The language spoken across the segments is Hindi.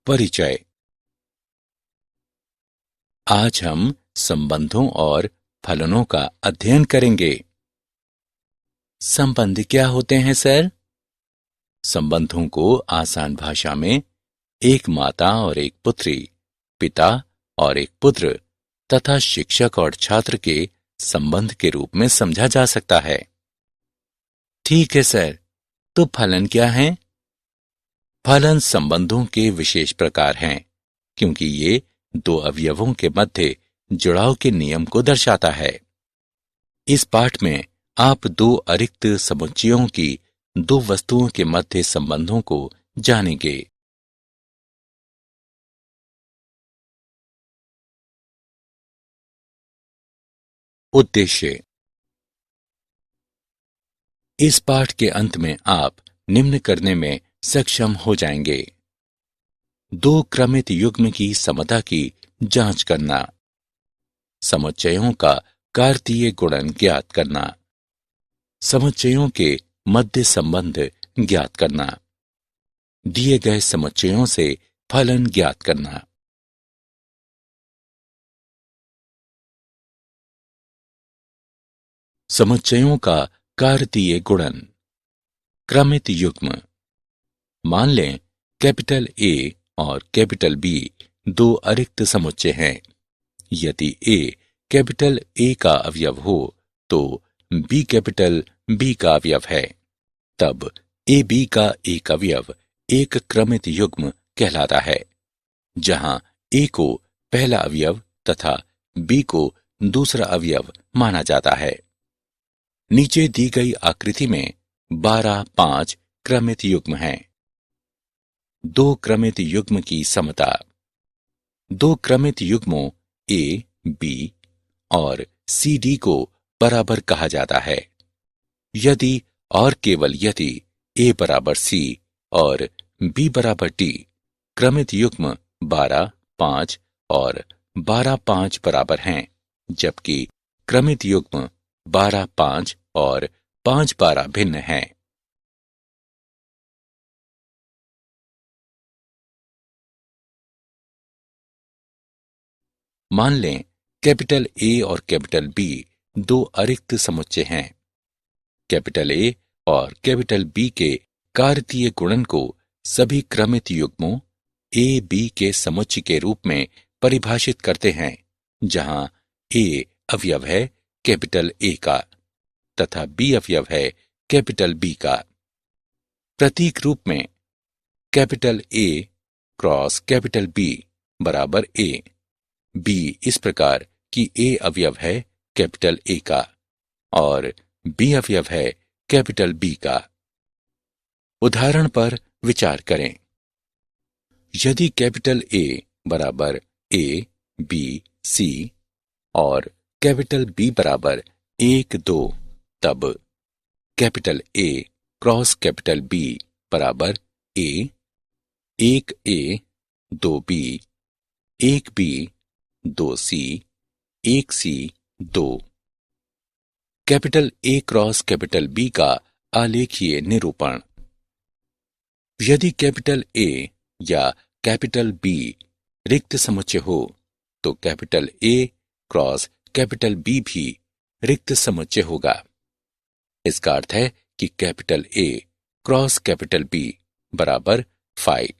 परिचय। आज हम संबंधों और फलनों का अध्ययन करेंगे। संबंध क्या होते हैं सर? संबंधों को आसान भाषा में एक माता और एक पुत्री, पिता और एक पुत्र तथा शिक्षक और छात्र के संबंध के रूप में समझा जा सकता है। ठीक है सर, तो फलन क्या हैं? फलन संबंधों के विशेष प्रकार हैं, क्योंकि ये दो अवयवों के मध्य जुड़ाव के नियम को दर्शाता है। इस पाठ में आप दो अरिक्त समुच्चयों की दो वस्तुओं के मध्य संबंधों को जानेंगे। उद्देश्य। इस पाठ के अंत में आप निम्न करने में सक्षम हो जाएंगे। दो क्रमित युग्म की समता की जांच करना, समुच्चयों का कार्तीय गुणन ज्ञात करना, समुच्चयों के मध्य संबंध ज्ञात करना, दिए गए समुच्चयों से फलन ज्ञात करना। समुच्चयों का कार्तीय गुणन। क्रमित युग्म। मान लें कैपिटल ए और कैपिटल बी दो अरिक्त समुच्चय हैं। यदि ए कैपिटल ए का अवयव हो तो बी कैपिटल बी का अवयव है। तब ए बी का एक अवयव एक क्रमित युग्म कहलाता है, जहां ए को पहला अवयव तथा बी को दूसरा अवयव माना जाता है। नीचे दी गई आकृति में 12-5 क्रमित युग्म हैं। दो क्रमित युग्म की समता। दो क्रमित युग्मों ए, बी और सी डी को बराबर कहा जाता है यदि और केवल यदि ए बराबर सी और बी बराबर डी क्रमित युग्म 12-5 और 12-5 बराबर हैं, जबकि क्रमित युग्म 12-5 और 5-12 भिन्न हैं। मान लें कैपिटल ए और कैपिटल बी दो अरिक्त समुच्चय हैं। कैपिटल ए और कैपिटल बी के कार्तीय गुणन को सभी क्रमित युग्मों ए बी के समुच्चय के रूप में परिभाषित करते हैं, जहां ए अवयव है कैपिटल ए का तथा बी अवयव है कैपिटल बी का। प्रतीक रूप में capital A cross capital B बराबर ए, बी इस प्रकार कि ए अवयव है कैपिटल ए का और बी अवयव है कैपिटल बी का। उदाहरण पर विचार करें। यदि कैपिटल ए बराबर ए, बी, सी और कैपिटल बी बराबर 1-2, तब capital A cross capital B बराबर A, 1A, 2B, 1B, 2C, 1C, 2। Capital A cross capital B का आलेखीय निरूपण। यदि कैपिटल ए या कैपिटल बी रिक्त समुच्चय हो तो capital A cross capital B भी रिक्त समुच्चय होगा। इसका अर्थ है कि capital A cross capital B बराबर 5।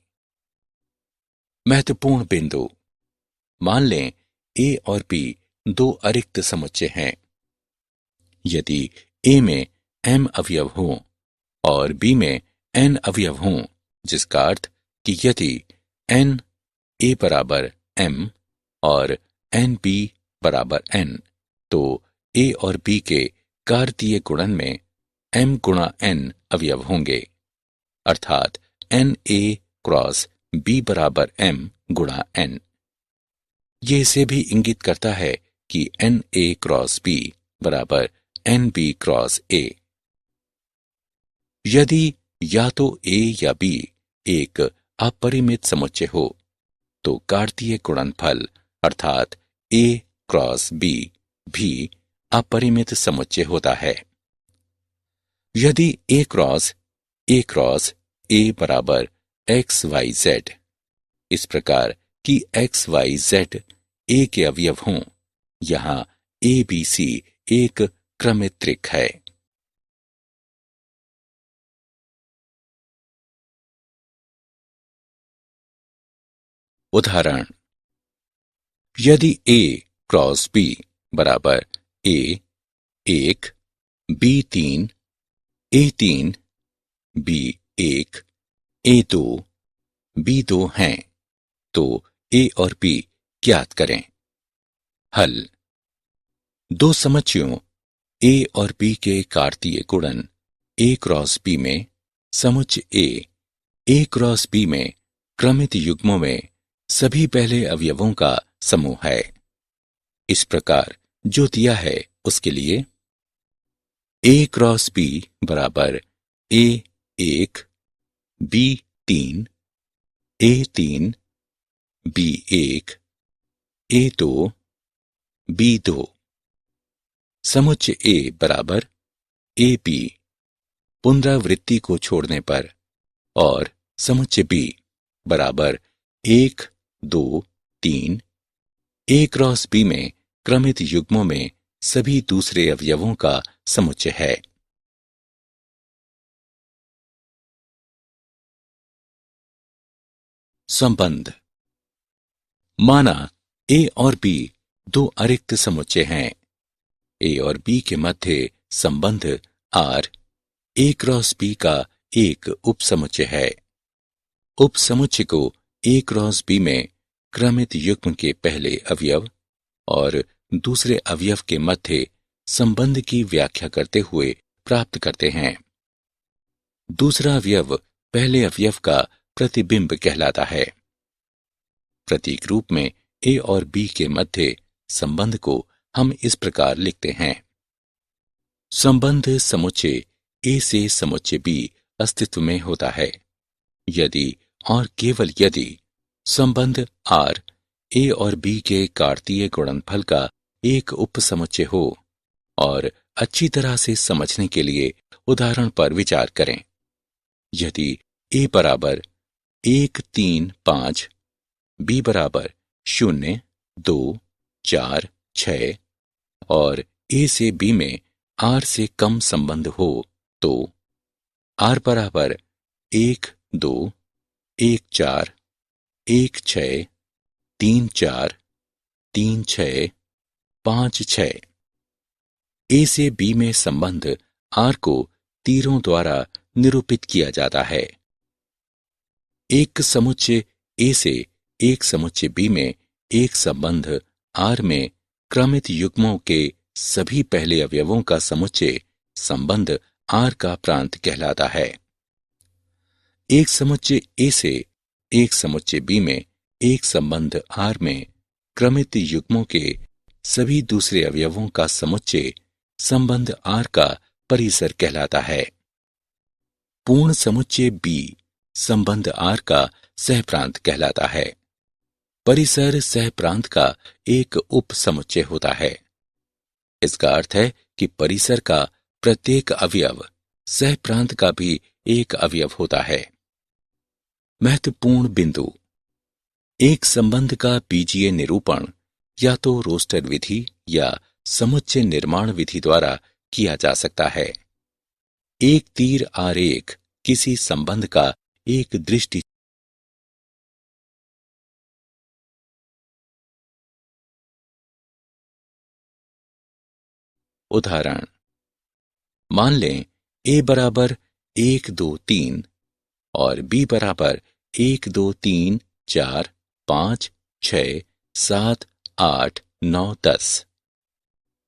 महत्वपूर्ण बिंदु। मान लें ए और बी दो अरिक्त समुच्चय हैं। यदि ए में m अवयव हों और बी में n अवयव हों, जिसका अर्थ कि यदि n a बराबर m और n b बराबर n, तो a और b के कार्तीय गुणन में m गुणा n अवयव होंगे, अर्थात n a क्रॉस b बराबर m गुणा n। ये इसे भी इंगित करता है कि n a क्रॉस b बराबर n b क्रॉस a। यदि या तो a या b एक अपरिमित समुच्चय हो तो कार्तीय गुणनफल अर्थात a क्रॉस b भी अपरिमित समुच्चय होता है। यदि a क्रॉस a बराबर x y z इस प्रकार कि एक्स वाई जेड ए के अवयव हों। यहां ए बी सी एक क्रमिक है। उदाहरण, यदि ए क्रॉस बी बराबर ए एक, बी तीन, ए तीन, बी एक, ए दो, बी दो हैं, तो ए और बी ज्ञात करें। हल, दो समुच्चयों ए और बी के कार्तीय गुणन ए क्रॉस बी में समुच्चय ए क्रॉस बी में क्रमित युग्मों में सभी पहले अवयवों का समूह है। इस प्रकार जो दिया है उसके लिए ए क्रॉस बी बराबर ए एक, बी तीन, ए तीन, बी एक, ए दो, बी दो। समुच्चय ए बराबर ए बी पुनरावृत्ति को छोड़ने पर, और समुच्चय बी बराबर एक, दो, तीन, ए क्रॉस बी में क्रमित युग्मों में सभी दूसरे अवयवों का समुच्चय है। संबंध, माना ए और बी दो अरिक्त समुच्चय हैं। ए और बी के मध्य संबंध आर ए क्रॉस बी का एक उपसमुच्चय है। उपसमुच्चय को ए क्रॉस बी में क्रमित युग्म के पहले अवयव और दूसरे अवयव के मध्य संबंध की व्याख्या करते हुए प्राप्त करते हैं। दूसरा अवयव पहले अवयव का प्रतिबिंब कहलाता है। प्रतीक रूप में ए और बी के मध्य संबंध को हम इस प्रकार लिखते हैं। संबंध समुच्चय ए से समुच्चय बी अस्तित्व में होता है यदि और केवल यदि संबंध आर ए और बी के कार्तीय गुणनफल का एक उपसमुच्चय हो। और अच्छी तरह से समझने के लिए उदाहरण पर विचार करें। यदि ए बराबर 1, 3, 5, बी बराबर 0, 2, 4, 6 और ए से बी में आर से कम संबंध हो, तो आर बराबर 1, 2, 1, 4, 1, 6, 3, 4, 3, 6, 5, 6। ए से बी में संबंध आर को तीरों द्वारा निरूपित किया जाता है। एक समुच्चय ए से एक समुच्चय बी में एक संबंध आर में क्रमित युग्मों के सभी पहले अवयवों का समुच्चय संबंध आर का प्रांत कहलाता है। एक समुच्चय ए से एक समुच्चय बी में एक संबंध आर में क्रमित युग्मों के सभी दूसरे अवयवों का समुच्चय संबंध आर का परिसर कहलाता है। पूर्ण समुच्चय बी संबंध आर का सहप्रांत कहलाता है। परिसर सहप्रांत का एक उप समुच्चय होता है। इसका अर्थ है कि परिसर का प्रत्येक अवयव सहप्रांत का भी एक अवयव होता है। महत्वपूर्ण बिंदु, एक संबंध का बीजीय निरूपण या तो रोस्टर विधि या समुच्चय निर्माण विधि द्वारा किया जा सकता है। एक तीर आरेख किसी संबंध का एक दृष्टि उदाहरण, मान लें ए बराबर 1, 2, 3 और बी बराबर 1, 2, 3, 4, 5, 6, 7, 8, 9, 10।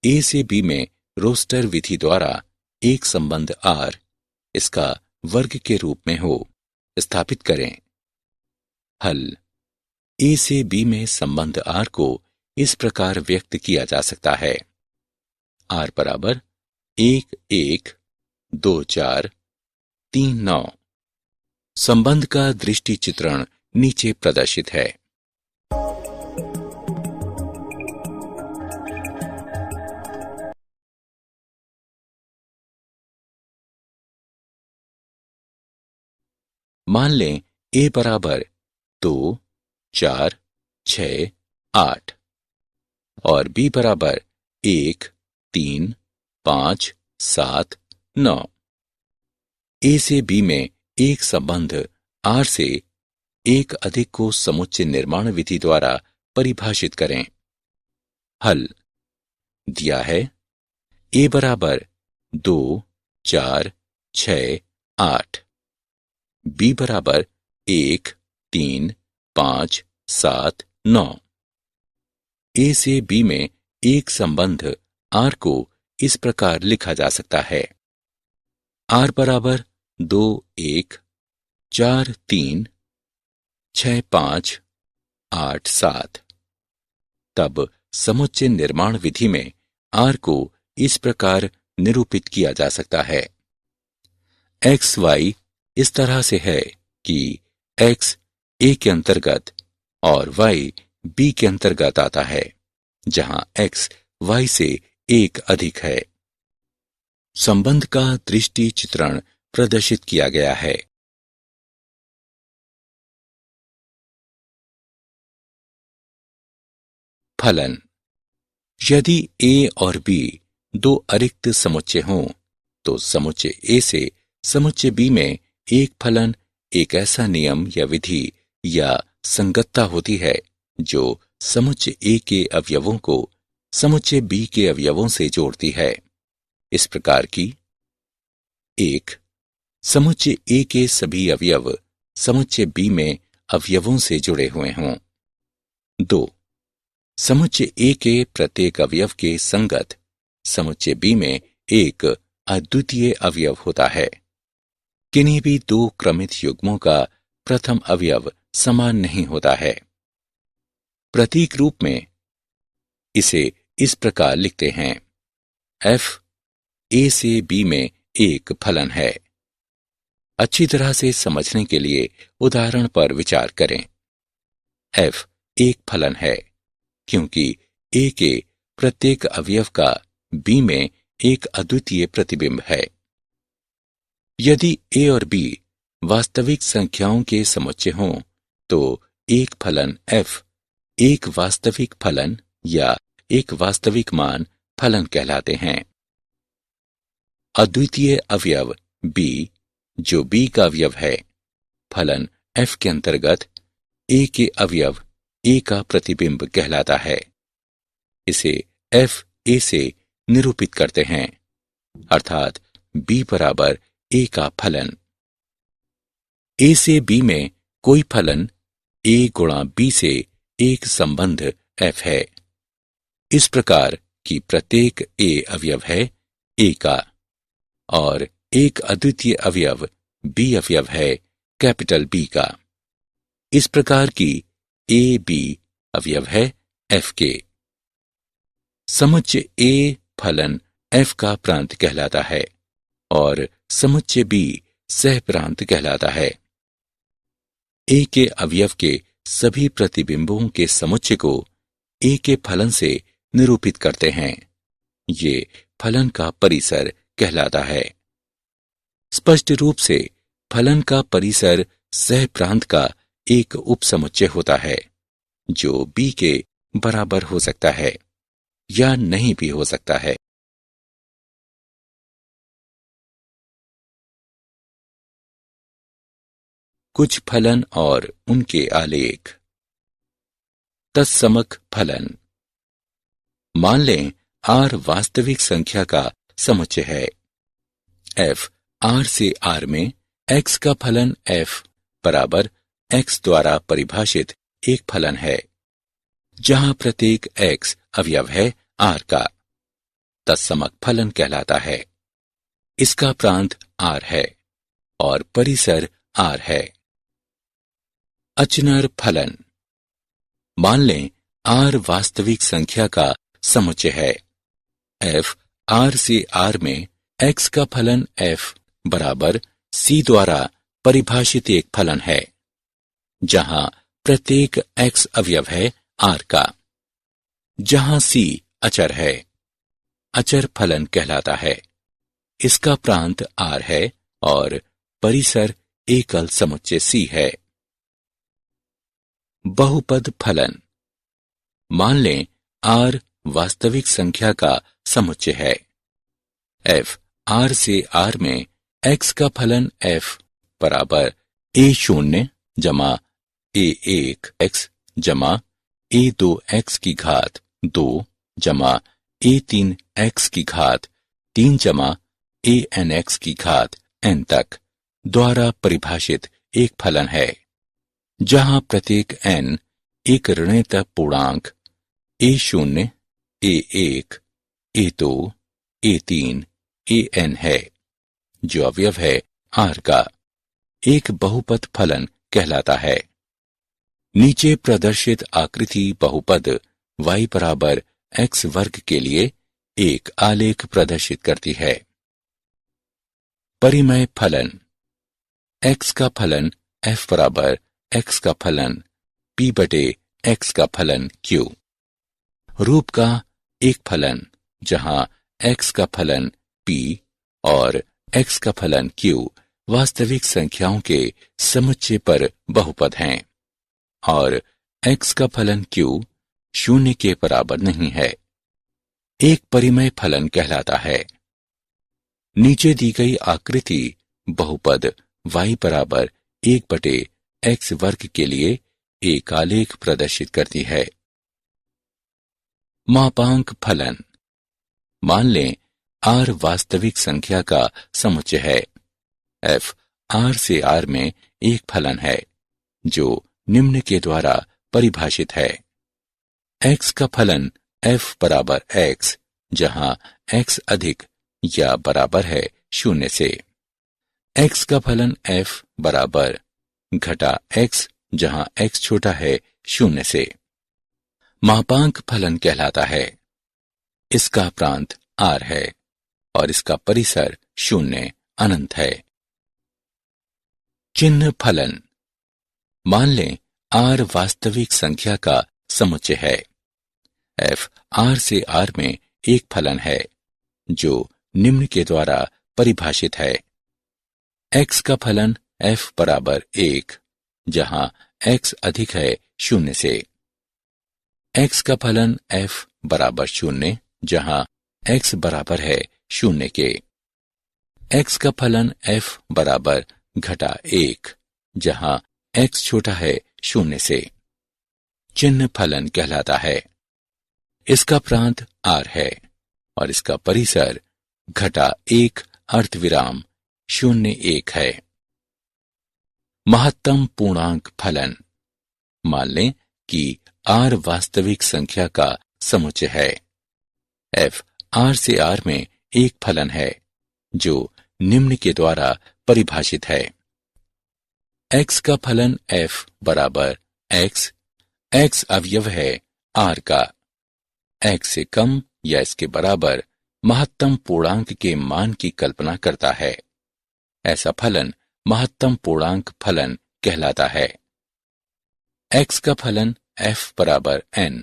ए से बी में रोस्टर विधि द्वारा एक संबंध आर इसका वर्ग के रूप में हो, स्थापित करें। हल, ए से बी में संबंध आर को इस प्रकार व्यक्त किया जा सकता है। आर बराबर 1, 1, 2, 4, 3, 9। संबंध का दृष्टि चित्रण नीचे प्रदर्शित है। मान लें ए बराबर 2, 4, 6, 8 और b बराबर 1, 3, 5, 7, 9। ए से बी में एक संबंध आर से एक अधिक को समुच्चय निर्माण विधि द्वारा परिभाषित करें। हल दिया है ए बराबर 2, 4, 6, 8, बी बराबर 1, 3, 5, 7, 9। ए से बी में एक संबंध आर को इस प्रकार लिखा जा सकता है। आर बराबर 2, 1, 4, 3, 6, 5, 8, 7। तब समुच्चय निर्माण विधि में आर को इस प्रकार निरूपित किया जा सकता है। एक्स वाई इस तरह से है कि एक्स ए के अंतर्गत और वाई बी के अंतर्गत आता है, जहां एक्स वाई से एक अधिक है। संबंध का दृष्टि चित्रण प्रदर्शित किया गया है। फलन। यदि ए और बी दो अरिक्त समुच्चय हों, तो समुच्चय ए से समुच्चय बी में एक फलन एक ऐसा नियम या विधि या संगतता होती है जो समुच्चय ए के अवयवों को समुच्चय बी के अवयवों से जोड़ती है। इस प्रकार की 1. समुच्चय ए के सभी अवयव समुच्चय बी में अवयवों से जुड़े हुए हों। 2. समुच्चय ए के प्रत्येक अवयव के संगत समुच्चय बी में एक अद्वितीय अवयव होता है। किन्हीं भी दो क्रमित युग्मों का प्रथम अवयव समान नहीं होता है। प्रतीक रूप में इसे इस प्रकार लिखते हैं। f ए से बी में एक फलन है। अच्छी तरह से समझने के लिए उदाहरण पर विचार करें। f एक फलन है क्योंकि ए के प्रत्येक अवयव का बी में एक अद्वितीय प्रतिबिंब है। यदि ए और बी वास्तविक संख्याओं के समुच्चय हों, तो एक फलन f एक वास्तविक फलन या एक वास्तविक मान फलन कहलाते हैं। अद्वितीय अवयव b जो b का अवयव है, फलन f के अंतर्गत a के अवयव a का प्रतिबिंब कहलाता है। इसे f a से निरूपित करते हैं, अर्थात b बराबर a का फलन। a से b में कोई फलन a गुणा b से एक संबंध f है। इस प्रकार कि प्रत्येक a अवयव है a का और एक अद्वितीय अवयव b अवयव है कैपिटल B का। इस प्रकार की a b अवयव है f के। समुच्चय a फलन f का प्रांत कहलाता है और समुच्चय b सह प्रांत कहलाता है। a के अवयव के सभी प्रतिबिंबों के समुच्चय को a के फलन से निरूपित करते हैं। ये फलन का परिसर कहलाता है। स्पष्ट रूप से फलन का परिसर सह प्रांत का एक उपसमुच्चय होता है जो b के बराबर हो सकता है या नहीं भी हो सकता है। कुछ फलन और उनके आलेख। तत्समक फलन। मान लें r वास्तविक संख्या का समुच्चय है। f r से r में x का फलन f बराबर x द्वारा परिभाषित एक फलन है, जहां प्रत्येक x अवयव है r का। तत्समक फलन कहलाता है। इसका प्रांत r है और परिसर r है। अचनर फलन। मान लें r वास्तविक संख्या का समुच्चय है। f r से r में x का फलन f बराबर c द्वारा परिभाषित एक फलन है, जहां प्रत्येक x अवयव है r का। जहां c अचर है, अचर फलन कहलाता है। इसका प्रांत r है और परिसर एकल समुच्चय c है। बहुपद फलन। मान लें r वास्तविक संख्या का समुच्चय है। f r से r में x का फलन f बराबर a0 जमा a1x जमा a2x की घात 2 जमा a3x की घात 3 जमा anx की घात n तक द्वारा परिभाषित एक फलन है, जहां प्रत्येक n एक ऋणात्मक पूर्णांक a0, a1, a2, a3, an है, जो अवयव है r का। एक बहुपद फलन कहलाता है। नीचे प्रदर्शित आकृति बहुपद y बराबर x वर्ग के लिए एक आलेख प्रदर्शित करती है। परिमेय फलन। x का फलन f बराबर x का फलन p बटे x का फलन q। रूप का एक फलन जहां x का फलन p और x का फलन q वास्तविक संख्याओं के समुच्चय पर बहुपद हैं और x का फलन q 0 के बराबर नहीं है, एक परिमेय फलन कहलाता है। नीचे दी गई आकृति बहुपद y बराबर 1 बटे x वर्ग के लिए एक आलेख प्रदर्शित करती है। मापांक फलन। मान लें r वास्तविक संख्या का समुच्चय है। f r से r में एक फलन है जो निम्न के द्वारा परिभाषित है। x का फलन f बराबर x, जहां x अधिक या बराबर है 0 से। x का फलन f बराबर घटा x, जहां x छोटा है 0 से। मापांक फलन कहलाता है। इसका प्रांत r है और इसका परिसर 0 अनंत है। चिन्ह फलन। मान लें r वास्तविक संख्या का समुच्चय है। f r से r में एक फलन है जो निम्न के द्वारा परिभाषित है। x का फलन f बराबर 1, जहां x अधिक है 0 से। x का फलन f बराबर 0, जहां x बराबर है 0 के। x का फलन f बराबर घटा 1, जहां x छोटा है 0 से। चिन्ह फलन कहलाता है। इसका प्रांत r है और इसका परिसर घटा 1 अर्धविराम 0 1 है। महत्तम पूर्णांक फलन। मान लें कि r वास्तविक संख्या का समुच्चय है। f r से r में एक फलन है जो निम्न के द्वारा परिभाषित है। x का फलन f बराबर x, x अवयव है r का। x से कम या इसके बराबर महत्तम पूर्णांक के मान की कल्पना करता है। ऐसा फलन महत्तम पूर्णांक फलन कहलाता है। x का फलन f बराबर n,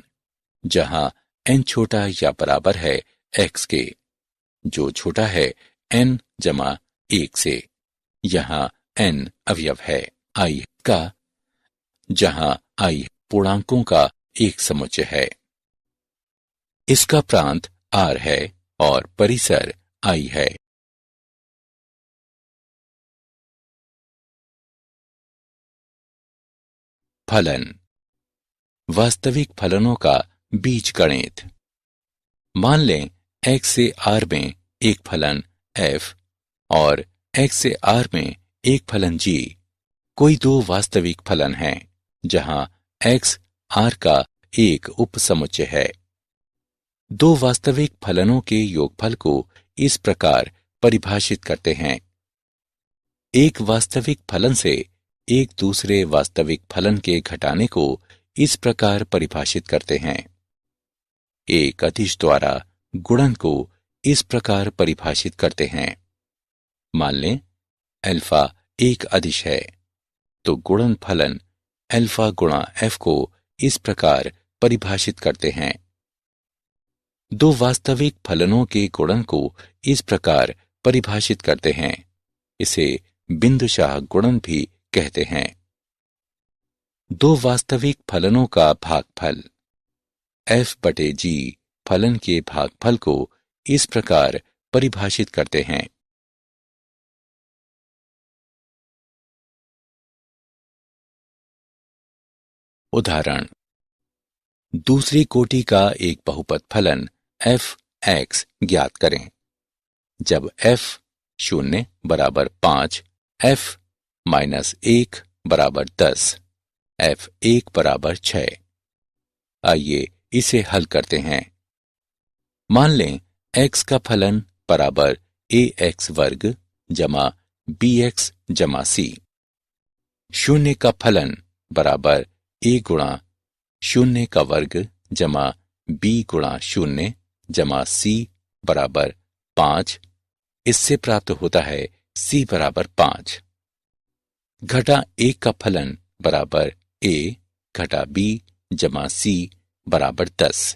जहां n छोटा या बराबर है x के, जो छोटा है n जमा 1 से। यहां n अवयव है i का, जहां i पूर्णांकों का एक समुच्चय है। इसका प्रांत r है और परिसर i है। फलन। वास्तविक फलनों का बीजगणित। मान लें x से r में एक फलन f और x से r में एक फलन g कोई दो वास्तविक फलन हैं, जहां x r का एक उपसमुच्चय है। दो वास्तविक फलनों के योगफल को इस प्रकार परिभाषित करते हैं। एक वास्तविक फलन से एक दूसरे वास्तविक फलन के घटाने को इस प्रकार परिभाषित करते हैं। एक अदिश द्वारा गुणन को इस प्रकार परिभाषित करते हैं। मान लें अल्फा एक अदिश है, तो गुणन फलन अल्फा गुणा f को इस प्रकार परिभाषित करते हैं। दो वास्तविक फलनों के गुणन को इस प्रकार परिभाषित करते हैं। इसे बिंदुशाह गुणन भी कहते हैं। दो वास्तविक फलनों का भागफल। f/g फलन के भागफल को इस प्रकार परिभाषित करते हैं। उदाहरण, दूसरी कोटि का एक बहुपद फलन f(x) ज्ञात करें। जब f 0 बराबर 5, f माइनस 1 बराबर 10, f 1 बराबर 6। आइए इसे हल करते हैं। मान लें x का फलन बराबर ax वर्ग जमा bx जमा c। शून्य का फलन बराबर a गुणा शून्य का वर्ग जमा b गुणा शून्य जमा c बराबर 5। इससे प्राप्त होता है c बराबर 5 घटा 1 का फलन बराबर a घटा b जमा c बराबर 10।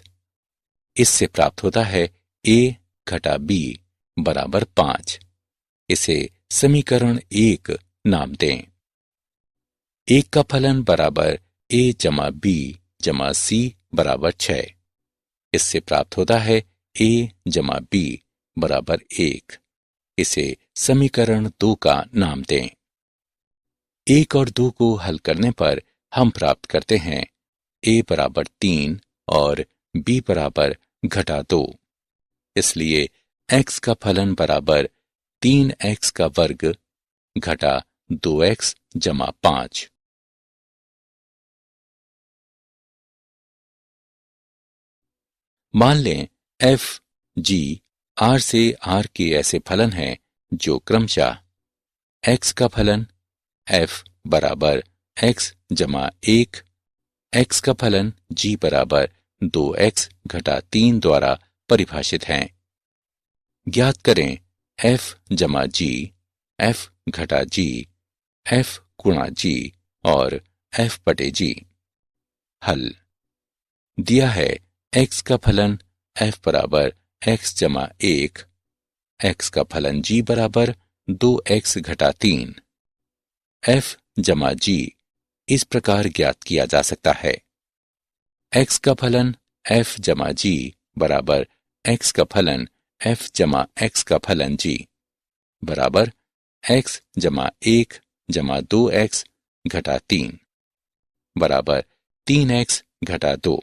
इससे प्राप्त होता है a घटा b बराबर 5। इसे समीकरण 1 नाम दें। 1 का फलन बराबर a जमा b जमा c बराबर 6। इससे प्राप्त होता है a जमा b बराबर 1। इसे समीकरण 2 का नाम दें। 1 और 2 को हल करने पर हम प्राप्त करते हैं a बराबर 3 और b बराबर घटा 2। इसलिए x का फलन बराबर 3x का वर्ग घटा 2x जमा 5। मान लें f g r से r के ऐसे फलन हैं जो क्रमशः x का फलन f बराबर x जमा 1, x का फलन g बराबर 2x घटा 3 द्वारा परिभाषित हैं। ज्ञात करें f जमा g, f घटा g, f गुणा g और f बटे g। हल दिया है x का फलन f बराबर x जमा 1, x का फलन g बराबर 2x घटा 3। f जमा g इस प्रकार ज्ञात किया जा सकता है। x का फलन f जमा g बराबर x का फलन f जमा x का फलन g बराबर x जमा 1 जमा 2x घटा 3 बराबर 3x घटा 2।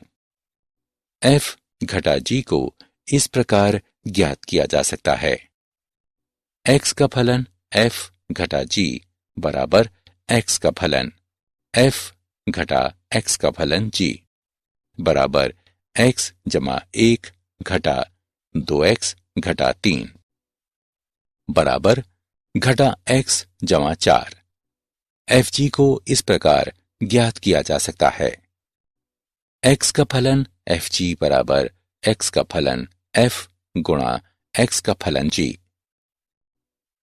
f घटा g को इस प्रकार ज्ञात किया जा सकता है। x का फलन f घटा g बराबर x का फलन f घटा x का फलन g बराबर x जमा 1 घटा 2x घटा 3 बराबर घटा x जमा 4। fg को इस प्रकार ज्ञात किया जा सकता है। x का फलन fg बराबर x का फलन f गुणा x का फलन g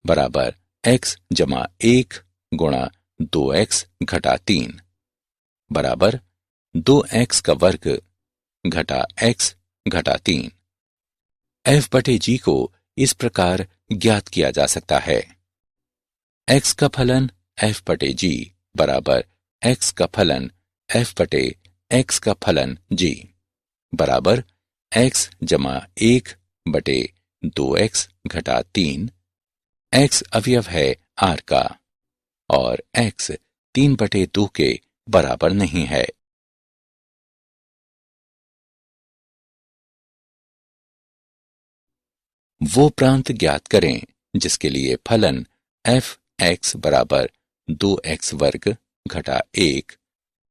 बराबर x जमा 1 गुणा 2x घटा 3 बराबर 2x का वर्ग घटा x घटा 3। f बटे g को इस प्रकार ज्ञात किया जा सकता है। x का फलन f बटे g बराबर x का फलन f बटे x का फलन g बराबर x जमा 1 बटे 2x घटा 3। x अवयव है r का और x 3 बटे 2 के बराबर नहीं है। वो प्रांत ज्ञात करें जिसके लिए फलन f(x) बराबर 2x वर्ग घटा 1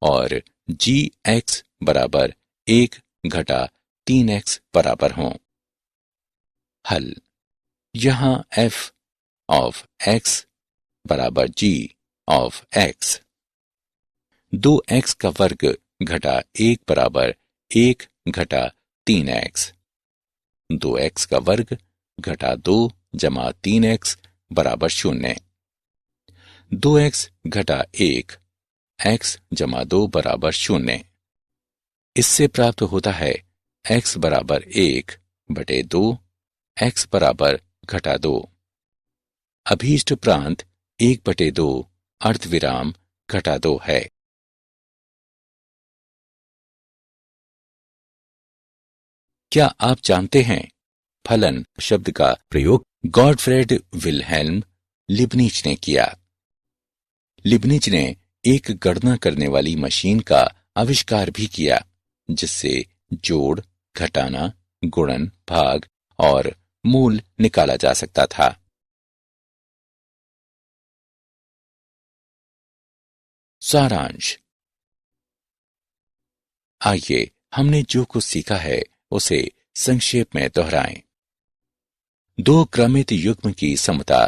और g(x) बराबर 1 घटा 3x बराबर हों। हल यहां f of x बराबर g of x। 2x का वर्ग घटा 1 बराबर 1 घटा 3x। 2x का वर्ग घटा 2 जमा 3x बराबर 0। 2x घटा 1 x जमा 2 बराबर 0। इससे प्राप्त होता है x बराबर 1 बटे 2 x बराबर घटा 2। अभीष्ट प्रांत 1 बटे 2 अर्धविराम घटा 2 है। क्या आप जानते हैं फलन शब्द का प्रयोग गॉटफ्रेड विल्हेल्म लिबनिज ने किया। लिबनिज ने एक गणना करने वाली मशीन का आविष्कार भी किया जिससे जोड़, घटाना, गुणन, भाग और मूल निकाला जा सकता था। सारांश। आइए हमने जो कुछ सीखा है उसे संक्षेप में दोहराएं। दो क्रमित युग्म की समता।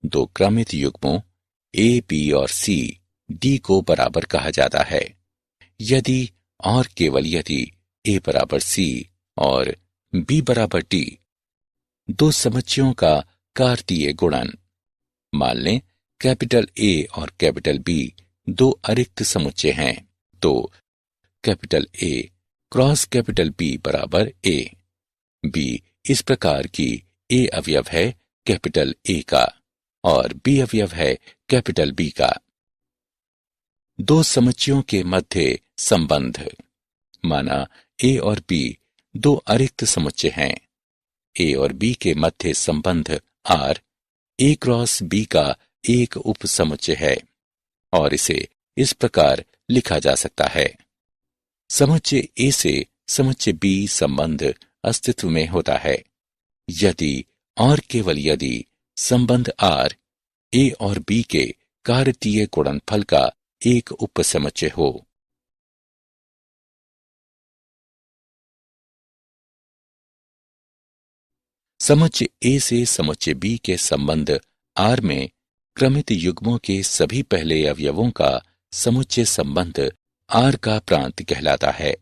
दो क्रमित युग्मों ए, बी और सी डी को बराबर कहा जाता है यदि और केवल यदि ए बराबर सी और बी बराबर डी। दो समुच्चयों का कार्तीय गुणन। मान लें कैपिटल ए और कैपिटल बी दो अरिक्त समुच्चय हैं तो capital A cross capital B बराबर ए। बी इस प्रकार की ए अवयव है कैपिटल ए का और बी अवयव है कैपिटल बी का। दो समुच्चयों के मध्य संबंध। माना ए और बी दो अरिक्त समुच्चय हैं। ए और बी के मध्य संबंध आर ए क्रॉस बी का एक उप समुच्चय है और इसे इस प्रकार लिखा जा सकता है। समुच्चय ए से समुच्चय बी संबंध अस्तित्व में होता है यदि और केवल यदि संबंध आर ए और बी के कार्तीय गुणनफल का एक उपसमुच्चय हो। समुच्चय ए से समुच्चय बी के संबंध आर में क्रमित युग्मों के सभी पहले अवयवों का समुच्चय संबंध आर का प्रांत कहलाता है।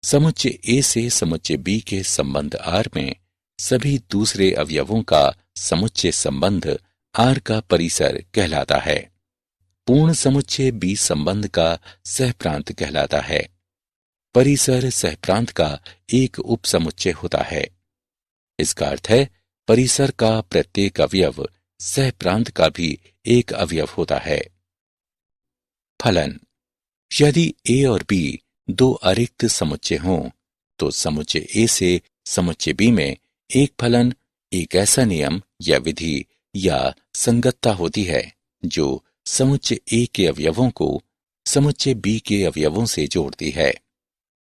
समुच्चय ए से समुच्चय बी के संबंध आर में सभी दूसरे अवयवों का समुच्चय संबंध आर का परिसर कहलाता है। पूर्ण समुच्चय बी संबंध का सहप्रांत कहलाता है। परिसर सहप्रांत का एक उपसमुच्चय होता है। इसका अर्थ है परिसर का प्रत्येक अवयव सहप्रांत का भी एक अवयव होता है। फलन। यदि ए और बी दो अरिक्त समुच्चय हों तो समुच्चय ए से समुच्चय बी में एक फलन एक ऐसा नियम या विधि या संगतता होती है जो समुच्चय ए के अवयवों को समुच्चय बी के अवयवों से जोड़ती है।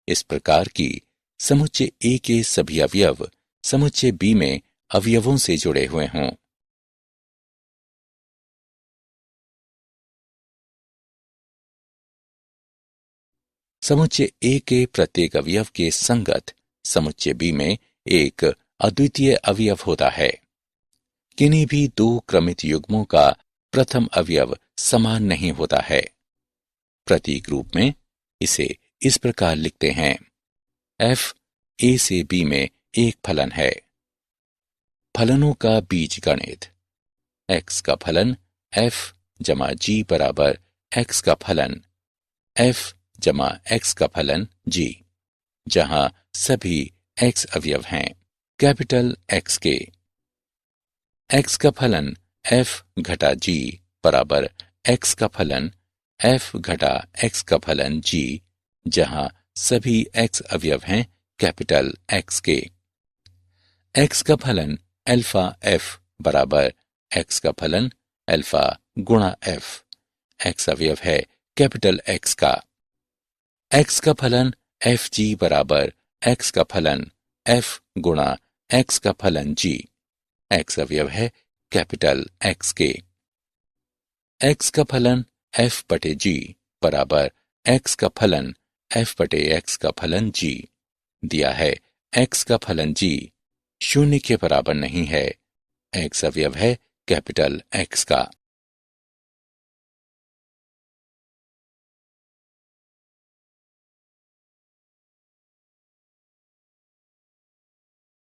इस प्रकार की समुच्चय ए के सभी अवयव समुच्चय बी में अवयवों से जुड़े हुए हों। समुच्चय ए के प्रत्येक अवयव के संगत समुच्चय बी में एक अद्वितीय अवयव होता है। किन्हीं भी दो क्रमित युग्मों का प्रथम अवयव समान नहीं होता है। प्रतीक रूप में इसे इस प्रकार लिखते हैं। एफ ए से बी में एक फलन है। फलनों का बीज गणित। एक्स का फलन एफ जमा जी बराबर एक्स का फलन एफ जमा एक्स का फलन जी, जहां सभी एक्स अवयव हैं कैपिटल एक्स के। एक्स का फलन एफ घटा जी बराबर एक्स का फलन एफ घटा एक्स का फलन जी, जहां सभी एक्स अवयव हैं कैपिटल एक्स के। एक्स का फलन अल्फा एफ बराबर एक्स का फलन अल्फा गुणा एफ, एक्स अवयव है कैपिटल एक्स का। एक्स का फलन एफ जी बराबर एक्स का फलन एफ गुणा एक्स का फलन जी, एक्स अवयव है कैपिटल एक्स के। एक्स का फलन एफ बटे जी बराबर एक्स का फलन एफ बटे एक्स का फलन जी दिया है। एक्स का फलन जी शून्य के बराबर नहीं है। एक्स अवयव है कैपिटल एक्स का।